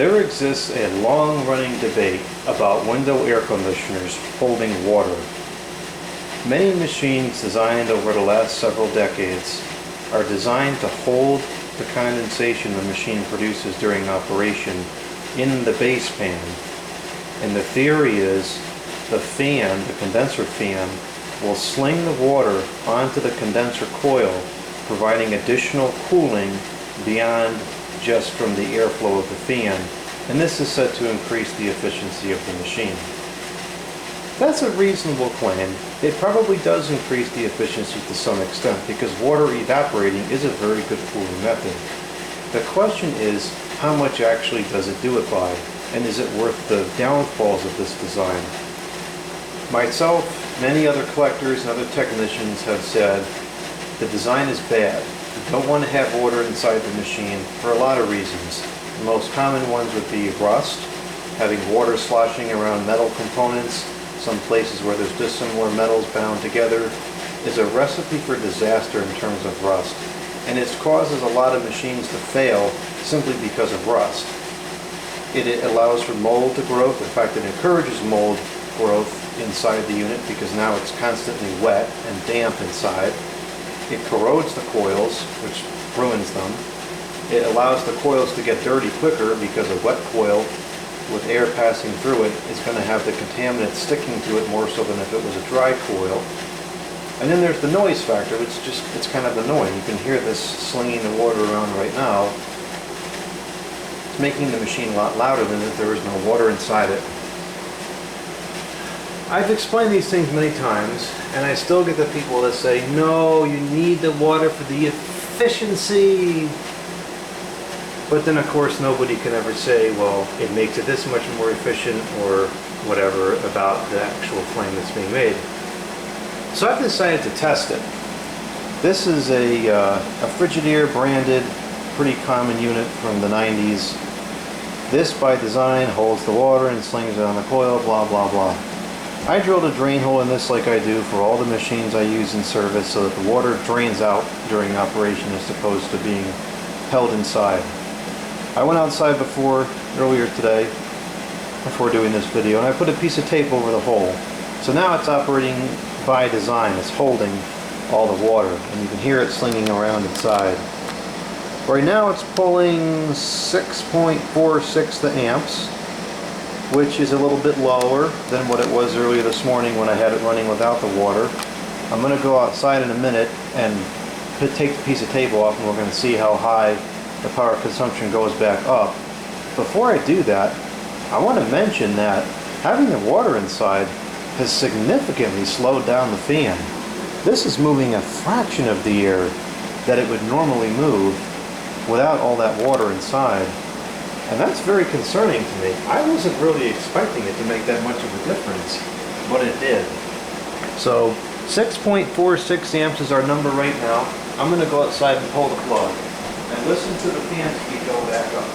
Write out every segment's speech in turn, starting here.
There exists a long-running debate about window air conditioners holding water. Many machines designed over the last several decades are designed to hold the condensation the machine produces during operation in the base fan. And the theory is the fan, the condenser fan, will sling the water onto the condenser coil, providing additional cooling beyond just from the airflow of the fan, and this is said to increase the efficiency of the machine. That's a reasonable claim. It probably does increase the efficiency to some extent because water evaporating is a very good cooling method. The question is, how much actually does it do it by, and is it worth the downfalls of this design? Myself, many other collectors and other technicians have said the design is bad. You don't want to have water inside the machine for a lot of reasons. The most common ones would be rust, having water sloshing around metal components, some places where there's dissimilar metals bound together, is a recipe for disaster in terms of rust. And it causes a lot of machines to fail simply because of rust. It allows for mold to growth. In fact, it encourages mold growth inside the unit because now it's constantly wet and damp inside. It corrodes the coils, which ruins them. It allows the coils to get dirty quicker because a wet coil with air passing through it is going to have the contaminant sticking to it more so than if it was a dry coil. And then there's the noise factor, which it's kind of annoying. You can hear this slinging the water around right now. It's making the machine a lot louder than if there was no water inside it. I've explained these things many times, and I still get the people that say, no, you need the water for the efficiency. But then, of course, nobody can ever say, well, it makes it this much more efficient or whatever about the actual flame that's being made. So I've decided to test it. This is a Frigidaire branded, pretty common unit from the 90s. This, by design, holds the water and slings it on the coil, blah, blah, blah. I drilled a drain hole in this like I do for all the machines I use in service so that the water drains out during operation as opposed to being held inside. I went outside earlier today, before doing this video, and I put a piece of tape over the hole. So now it's operating by design. It's holding all the water, and you can hear it slinging around inside. Right now it's pulling 6.46 amps, which is a little bit lower than what it was earlier this morning when I had it running without the water. I'm going to go outside in a minute and take the piece of tape off, and we're going to see how high the power consumption goes back up. Before I do that, I want to mention that having the water inside has significantly slowed down the fan. This is moving a fraction of the air that it would normally move without all that water inside. And that's very concerning to me. I wasn't really expecting it to make that much of a difference, but it did. So 6.46 amps is our number right now. I'm going to go outside and pull the plug and listen to the fan speed go back up.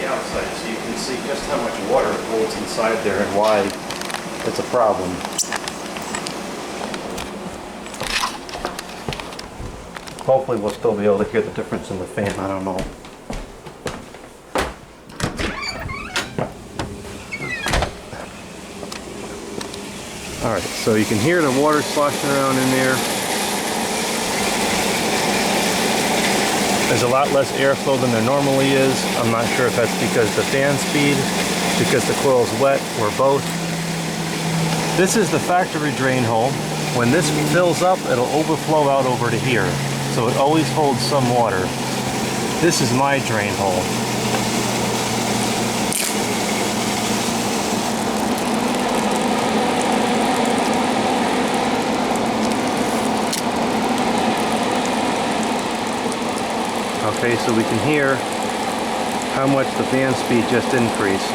Outside so you can see just how much water it holds inside there and why it's a problem. Hopefully we'll still be able to hear the difference in the fan, I don't know. Alright, so you can hear the water sloshing around in there. There's a lot less airflow than there normally is. I'm not sure if that's because the fan speed, because the coil's wet, or both. This is the factory drain hole. When this fills up, it'll overflow out over to here. So it always holds some water. This is my drain hole. Okay, so we can hear how much the fan speed just increased.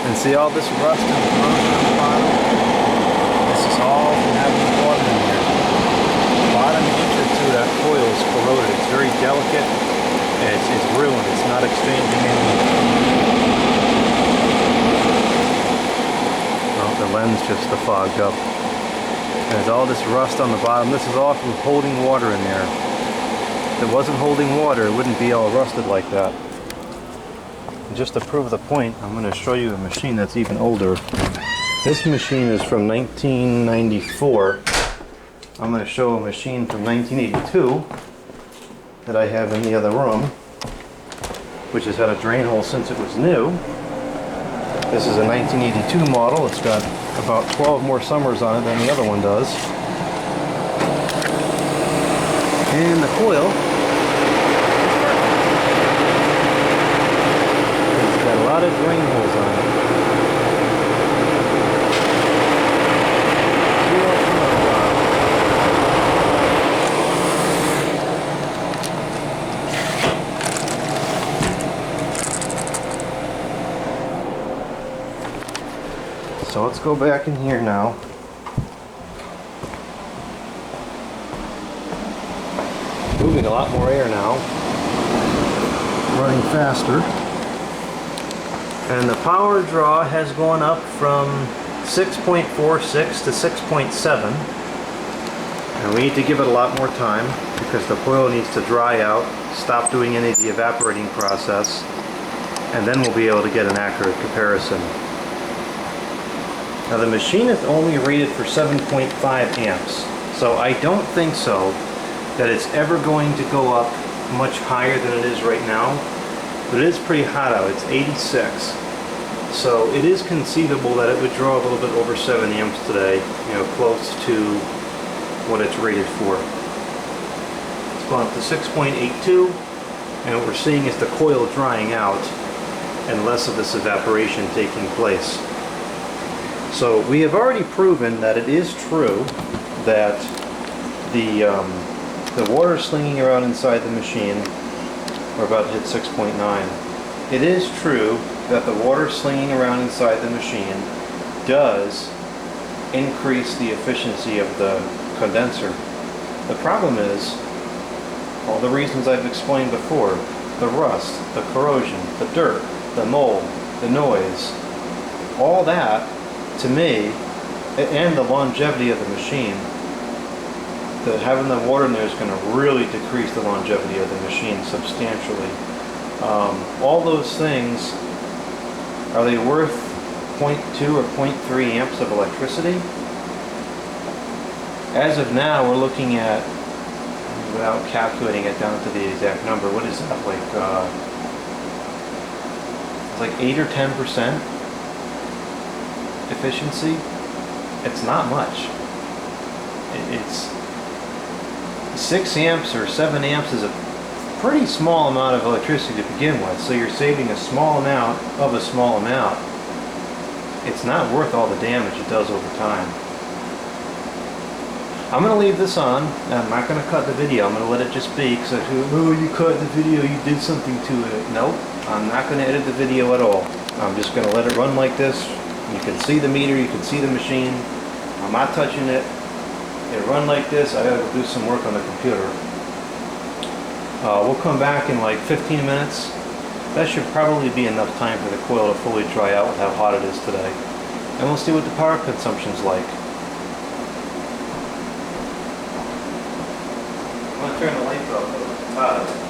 And see all this rust and corrosion on the bottom? This is all from having the lens just fogged up. And there's all this rust on the bottom. This is all from holding water in there. If it wasn't holding water, it wouldn't be all rusted like that. And just to prove the point, I'm going to show you a machine that's even older. This machine is from 1994. I'm going to show a machine from 1982 that I have in the other room, which has had a drain hole since it was new. This is a 1982 model. It's got about 12 more summers on it than the other one does. And the coil, it's got a lot of drain holes on it. So let's go back in here now. Moving a lot more air now. Running faster. And the power draw has gone up from 6.46 to 6.7. And we need to give it a lot more time because the coil needs to dry out, stop doing any of the evaporating process, and then we'll be able to get an accurate comparison. Now the machine is only rated for 7.5 amps, so I don't think so that it's ever going to go up much higher than it is right now. But it is pretty hot out, it's 86. So it is conceivable that it would draw a little bit over 7 amps today, you know, close to what it's rated for. It's gone up to 6.82, and what we're seeing is the coil drying out and less of this evaporation taking place. So we have already proven that it is true that the water slinging around inside the machine, we're about to hit 6.9. It is true that the water slinging around inside the machine does increase the efficiency of the condenser. The problem is all the reasons I've explained before: the rust, the corrosion, the dirt, the mold, the noise, all that, to me, and the longevity of the machine, that having the water in there is going to really decrease the longevity of the machine substantially. All those things, are they worth 0.2 or 0.3 amps of electricity? As of now, we're looking at, without calculating it down to the exact number, what is that, like, it's like 8 or 10% efficiency. It's not much. It's 6 amps or 7 amps is a pretty small amount of electricity to begin with, so you're saving a small amount of a small amount. It's not worth all the damage it does over time. I'm going to leave this on. I'm not going to cut the video. I'm going to let it just be, because oh, you cut the video, you did something to it. Nope, I'm not going to edit the video at all. I'm just going to let it run like this. You can see the meter, you can see the machine. I'm not touching it. It run like this. I gotta go do some work on the computer. We'll come back in like 15 minutes. That should probably be enough time for the coil to fully dry out with how hot it is today. And we'll see what the power consumption's like. I'm gonna turn the lights off though. It's hot.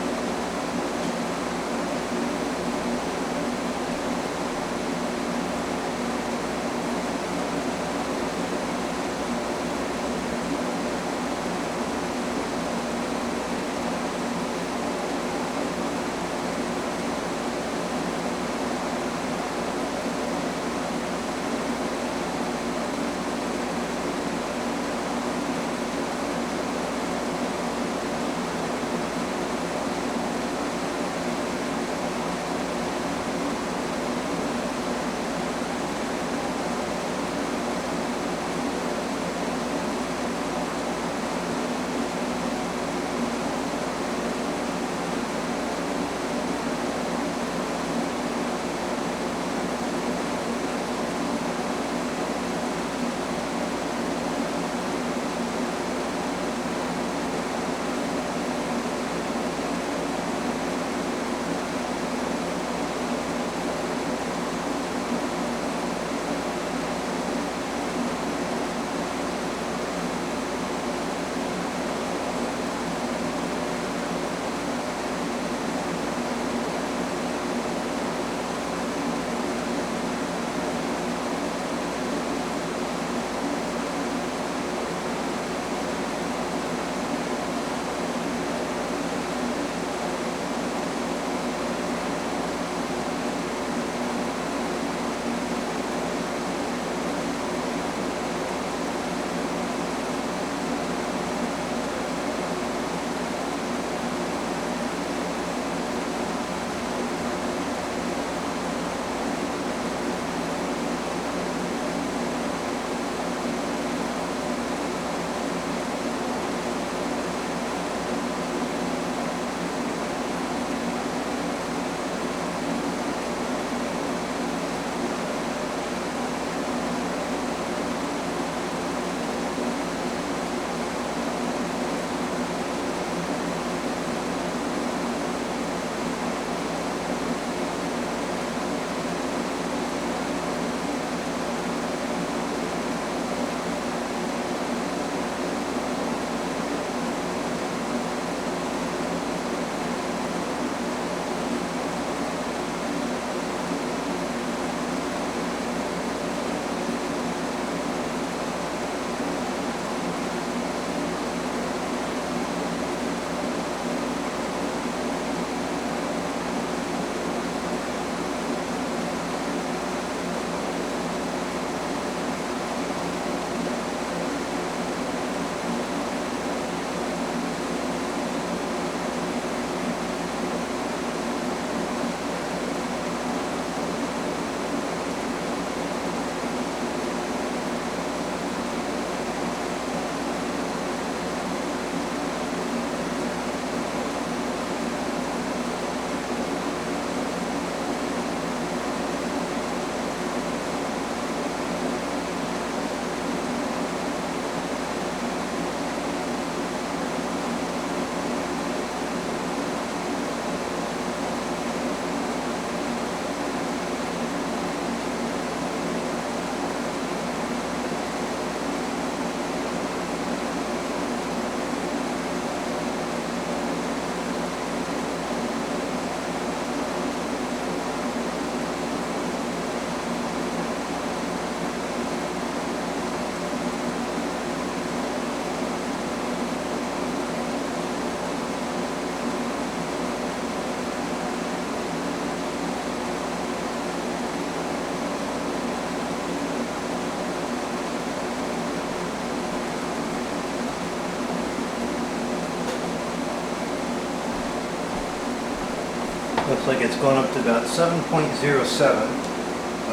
Looks like it's gone up to about 7.07.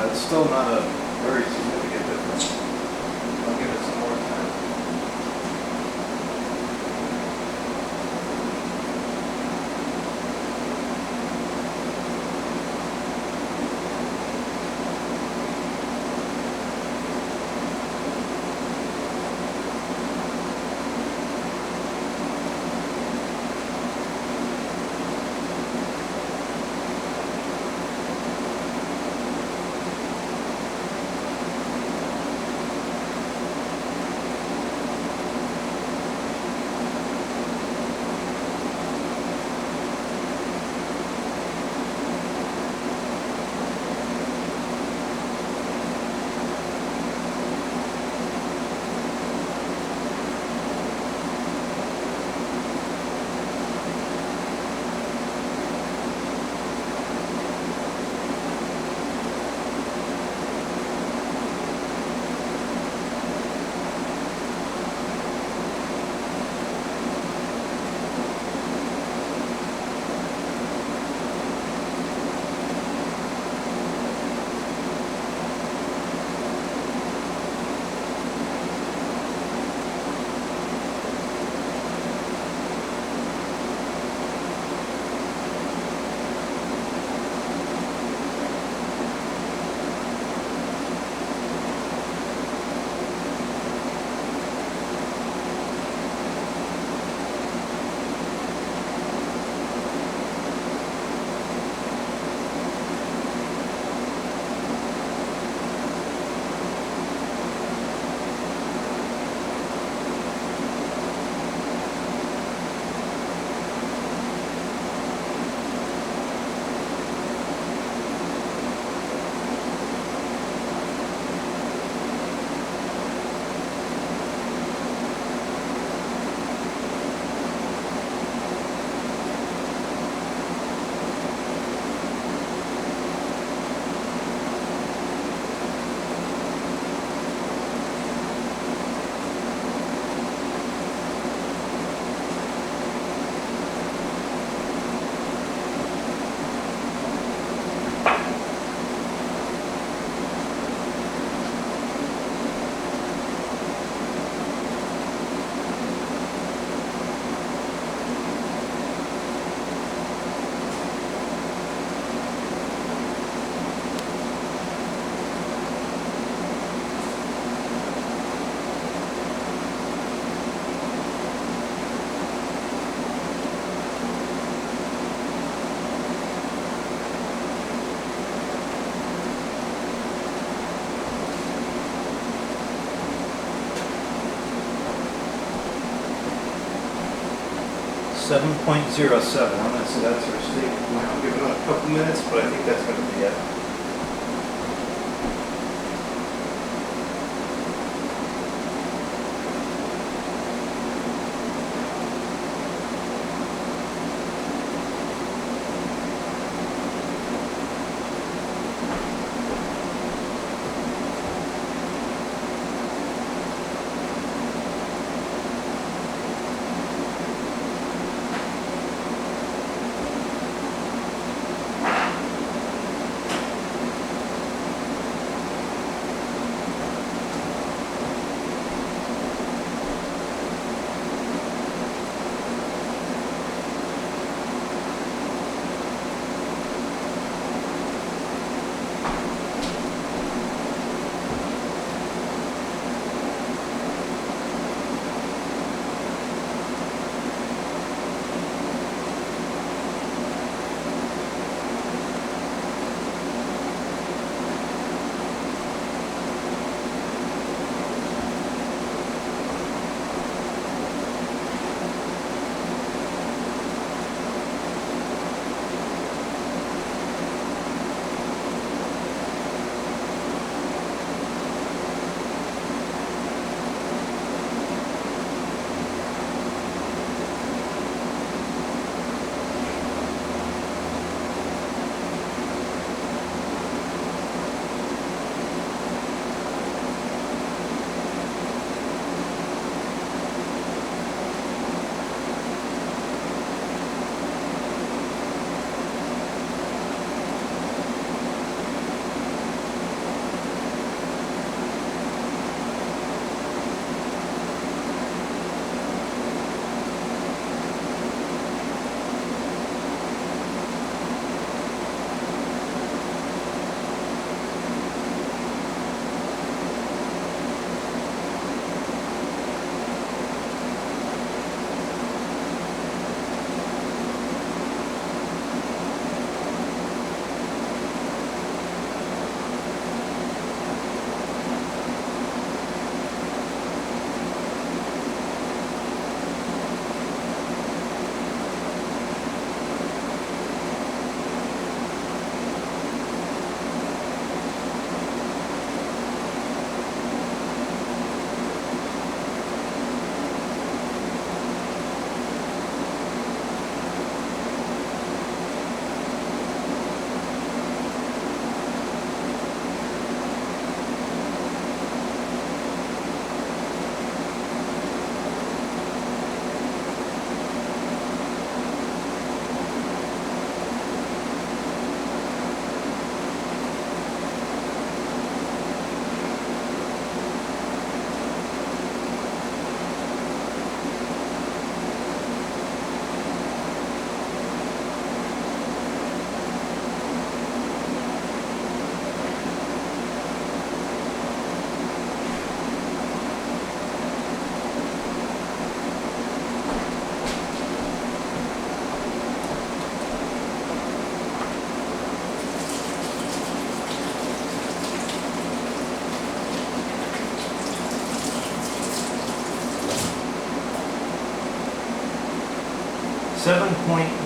It's still not a very significant difference. I'll give it some more time. .07. I'm going to say that's our stable point. I'll give it a couple minutes, but I think that's going to be it. 7.09.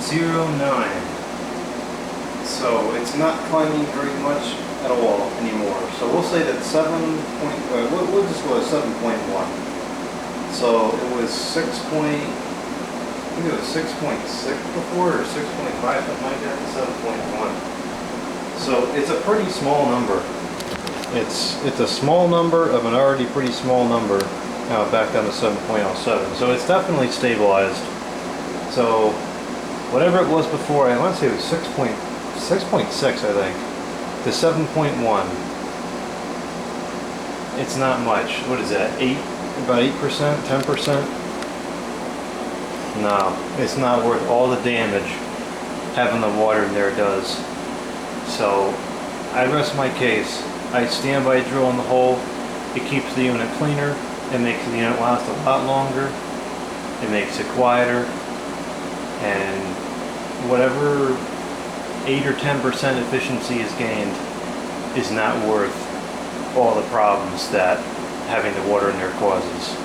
So it's not climbing very much at all anymore. So we'll say that we'll just go with 7.1. So it was I think it was 6.6 before, or 6.5, something like that, 7.1. So it's a pretty small number. It's a small number of an already pretty small number. Now back down to 7.07. So it's definitely stabilized. So whatever it was before, I want to say it was 6.6, I think, to 7.1. It's not much. What is that? About 8%, 10%? No, it's not worth all the damage having the water in there does. So I rest my case. I stand by drilling the hole. It keeps the unit cleaner. It makes the unit last a lot longer. It makes it quieter. And whatever 8 or 10% efficiency is gained is not worth all the problems that having the water in there causes.